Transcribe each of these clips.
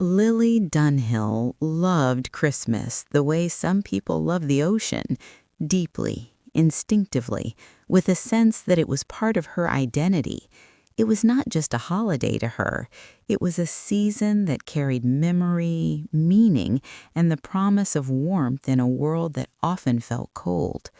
Lily Dunhill loved Christmas the way some people love the ocean, deeply, instinctively, with a sense that it was part of her identity. It was not just a holiday to her, it was a season that carried memory, meaning, and the promise of warmth in a world that often felt cold.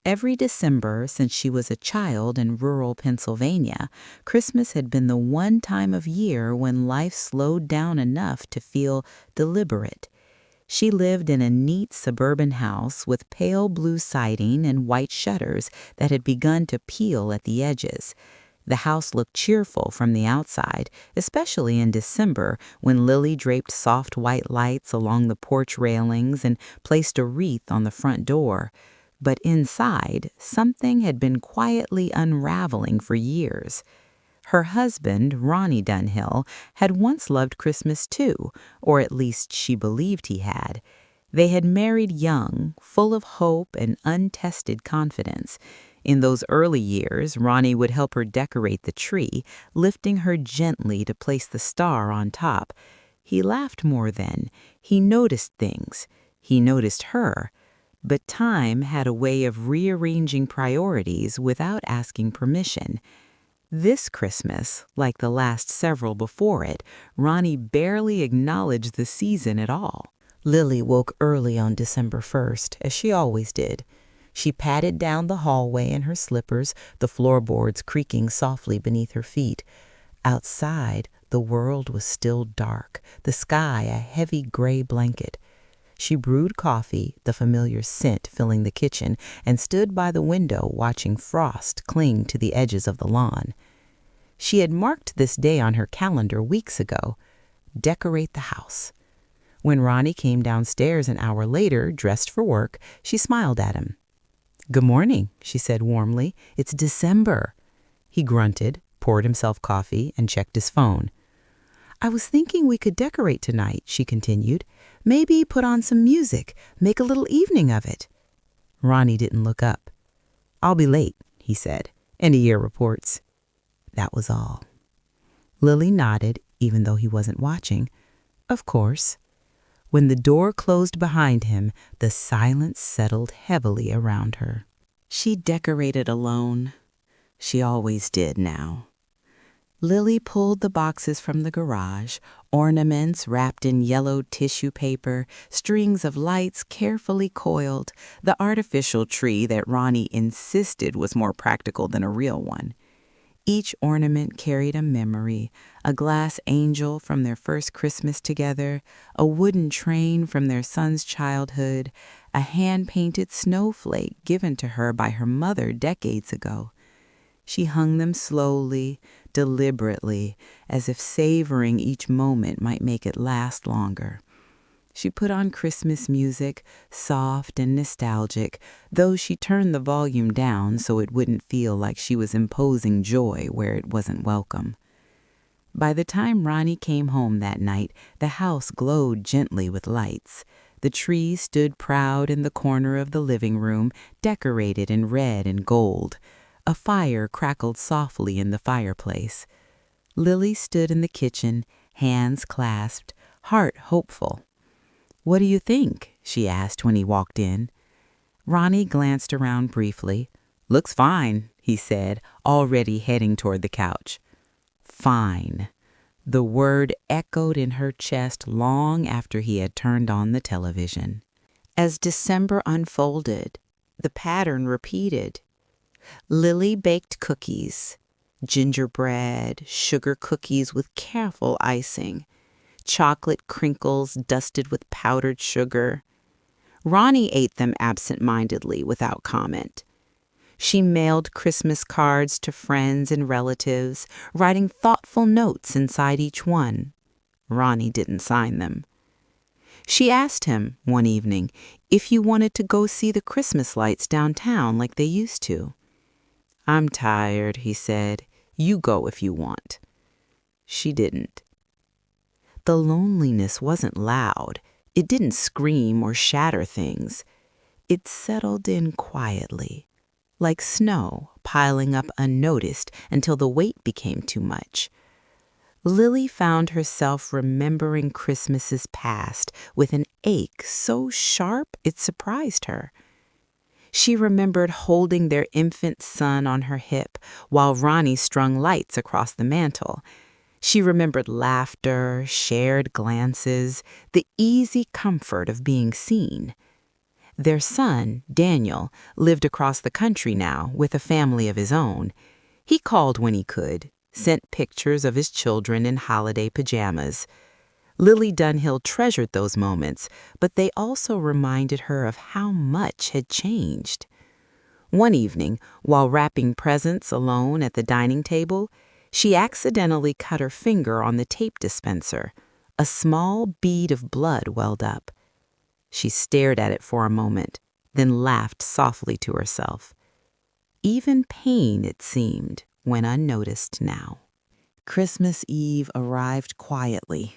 Every December since she was a child in rural Pennsylvania, Christmas had been the one time of year when life slowed down enough to feel deliberate. She lived in a neat suburban house with pale blue siding and white shutters that had begun to peel at the edges. The house looked cheerful from the outside, especially in December when Lily draped soft white lights along the porch railings and placed a wreath on the front door. But inside, something had been quietly unraveling for years. Her husband, Ronnie Dunhill, had once loved Christmas too, or at least she believed he had. They had married young, full of hope and untested confidence. In those early years, Ronnie would help her decorate the tree, lifting her gently to place the star on top. He laughed more then. He noticed things. He noticed her. But time had a way of rearranging priorities without asking permission. This Christmas, like the last several before it, Ronnie barely acknowledged the season at all. Lily woke early on December 1st, as she always did. She padded down the hallway in her slippers, the floorboards creaking softly beneath her feet. Outside, the world was still dark, the sky a heavy gray blanket. She brewed coffee, the familiar scent filling the kitchen, and stood by the window watching frost cling to the edges of the lawn. She had marked this day on her calendar weeks ago. Decorate the house. When Ronnie came downstairs an hour later, dressed for work, she smiled at him. "Good morning," she said warmly. "It's December." He grunted, poured himself coffee, and checked his phone. "I was thinking we could decorate tonight," she continued. "Maybe put on some music, make a little evening of it." Ronnie didn't look up. "I'll be late," he said. "End of year reports." That was all. Lily nodded, even though he wasn't watching. Of course. When the door closed behind him, the silence settled heavily around her. She decorated alone. She always did now. Lily pulled the boxes from the garage, ornaments wrapped in yellow tissue paper, strings of lights carefully coiled, the artificial tree that Ronnie insisted was more practical than a real one. Each ornament carried a memory, a glass angel from their first Christmas together, a wooden train from their son's childhood, a hand-painted snowflake given to her by her mother decades ago. She hung them slowly, deliberately, as if savoring each moment might make it last longer. She put on Christmas music, soft and nostalgic, though she turned the volume down so it wouldn't feel like she was imposing joy where it wasn't welcome. By the time Ronnie came home that night, the house glowed gently with lights. The tree stood proud in the corner of the living room, decorated in red and gold. A fire crackled softly in the fireplace. Lily stood in the kitchen, hands clasped, heart hopeful. "What do you think?" she asked when he walked in. Ronnie glanced around briefly. "Looks fine," he said, already heading toward the couch. Fine. The word echoed in her chest long after he had turned on the television. As December unfolded, the pattern repeated. Lily baked cookies, gingerbread, sugar cookies with careful icing, chocolate crinkles dusted with powdered sugar. Ronnie ate them absent-mindedly without comment. She mailed Christmas cards to friends and relatives, writing thoughtful notes inside each one. Ronnie didn't sign them. She asked him, one evening, if he wanted to go see the Christmas lights downtown like they used to. "I'm tired," he said. "You go if you want." She didn't. The loneliness wasn't loud. It didn't scream or shatter things. It settled in quietly, like snow piling up unnoticed until the weight became too much. Lily found herself remembering Christmases past with an ache so sharp it surprised her. She remembered holding their infant son on her hip while Ronnie strung lights across the mantel. She remembered laughter, shared glances, the easy comfort of being seen. Their son, Daniel, lived across the country now with a family of his own. He called when he could, sent pictures of his children in holiday pajamas. Lily Dunhill treasured those moments, but they also reminded her of how much had changed. One evening, while wrapping presents alone at the dining table, she accidentally cut her finger on the tape dispenser. A small bead of blood welled up. She stared at it for a moment, then laughed softly to herself. Even pain, it seemed, went unnoticed now. Christmas Eve arrived quietly.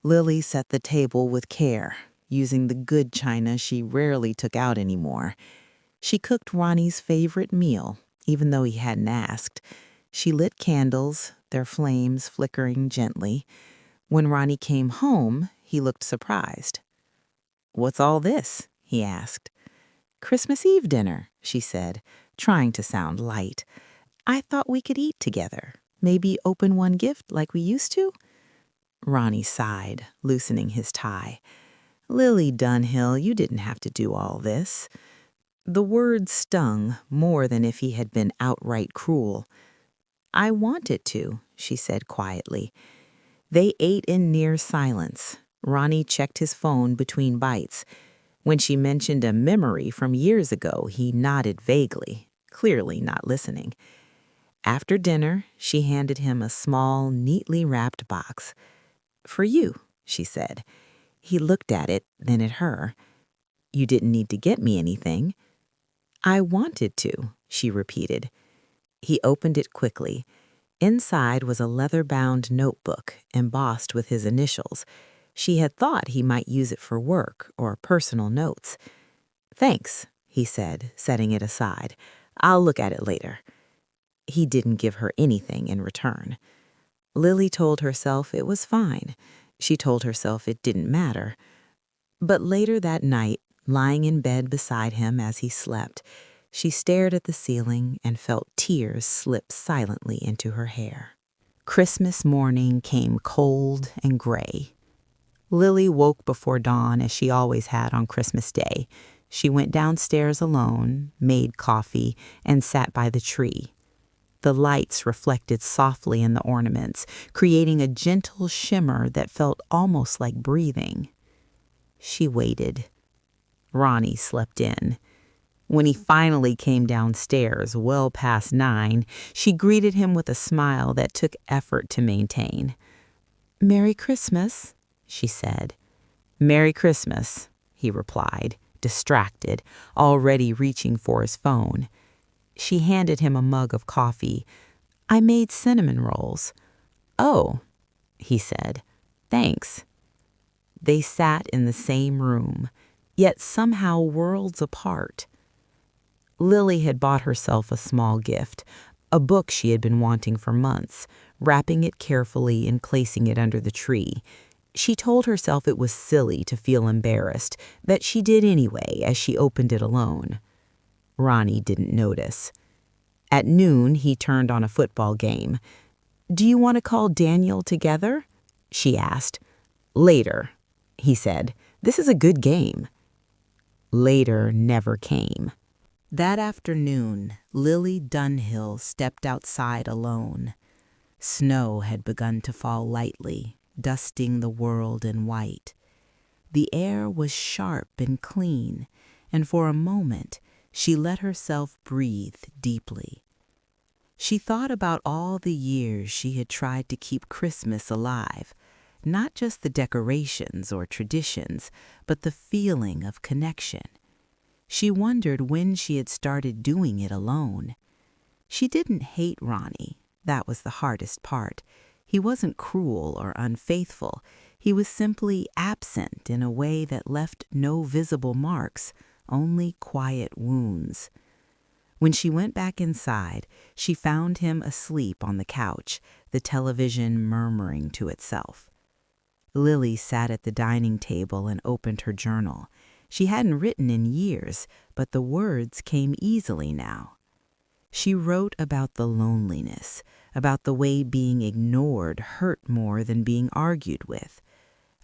Lily set the table with care, using the good china she rarely took out anymore. She cooked Ronnie's favorite meal, even though he hadn't asked. She lit candles, their flames flickering gently. When Ronnie came home, he looked surprised. "What's all this?" he asked. "Christmas Eve dinner," she said, trying to sound light. "I thought we could eat together. Maybe open one gift like we used to?" Ronnie sighed, loosening his tie. "Lily Dunhill, you didn't have to do all this." The words stung more than if he had been outright cruel. "I wanted to," she said quietly. They ate in near silence. Ronnie checked his phone between bites. When she mentioned a memory from years ago, he nodded vaguely, clearly not listening. After dinner, she handed him a small, neatly wrapped box. "For you," she said. He looked at it, then at her. "You didn't need to get me anything." "I wanted to," she repeated. He opened it quickly. Inside was a leather-bound notebook embossed with his initials. She had thought he might use it for work or personal notes. "Thanks," he said, setting it aside. "I'll look at it later." He didn't give her anything in return. Lily told herself it was fine. She told herself it didn't matter. But later that night, lying in bed beside him as he slept, she stared at the ceiling and felt tears slip silently into her hair. Christmas morning came cold and gray. Lily woke before dawn as she always had on Christmas Day. She went downstairs alone, made coffee, and sat by the tree. The lights reflected softly in the ornaments, creating a gentle shimmer that felt almost like breathing. She waited. Ronnie slept in. When he finally came downstairs, well past 9, she greeted him with a smile that took effort to maintain. "Merry Christmas," she said. "Merry Christmas," he replied, distracted, already reaching for his phone. She handed him a mug of coffee. "I made cinnamon rolls." "Oh," he said. "Thanks." They sat in the same room, yet somehow worlds apart. Lily had bought herself a small gift, a book she had been wanting for months, wrapping it carefully and placing it under the tree. She told herself it was silly to feel embarrassed, that she did anyway as she opened it alone. Ronnie didn't notice. At noon, he turned on a football game. "Do you want to call Daniel together?" she asked. "Later," he said. "This is a good game." Later never came. That afternoon, Lily Dunhill stepped outside alone. Snow had begun to fall lightly, dusting the world in white. The air was sharp and clean, and for a moment she let herself breathe deeply. She thought about all the years she had tried to keep Christmas alive, not just the decorations or traditions, but the feeling of connection. She wondered when she had started doing it alone. She didn't hate Ronnie. That was the hardest part. He wasn't cruel or unfaithful. He was simply absent in a way that left no visible marks, only quiet wounds. When she went back inside, she found him asleep on the couch, the television murmuring to itself. Lily sat at the dining table and opened her journal. She hadn't written in years, but the words came easily now. She wrote about the loneliness, about the way being ignored hurt more than being argued with,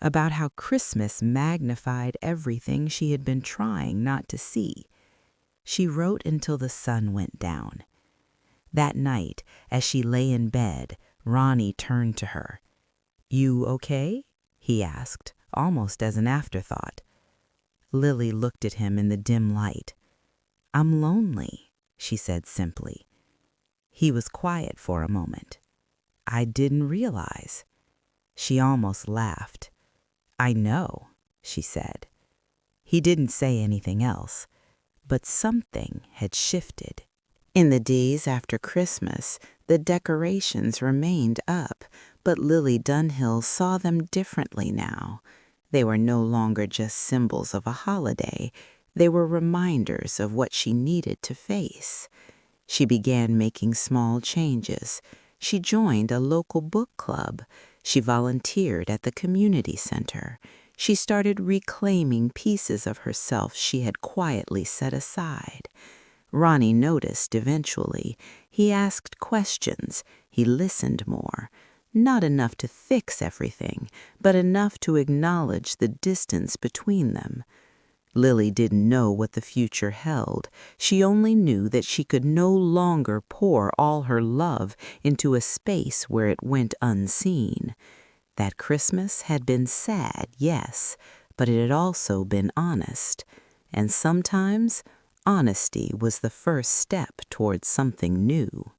about how Christmas magnified everything she had been trying not to see. She wrote until the sun went down. That night, as she lay in bed, Ronnie turned to her. "You okay?" he asked, almost as an afterthought. Lily looked at him in the dim light. "I'm lonely," she said simply. He was quiet for a moment. "I didn't realize." She almost laughed. "I know," she said. He didn't say anything else, but something had shifted. In the days after Christmas, the decorations remained up, but Lily Dunhill saw them differently now. They were no longer just symbols of a holiday. They were reminders of what she needed to face. She began making small changes. She joined a local book club. She volunteered at the community center. She started reclaiming pieces of herself she had quietly set aside. Ronnie noticed eventually. He asked questions. He listened more. Not enough to fix everything, but enough to acknowledge the distance between them. Lily didn't know what the future held. She only knew that she could no longer pour all her love into a space where it went unseen. That Christmas had been sad, yes, but it had also been honest. And sometimes honesty was the first step towards something new.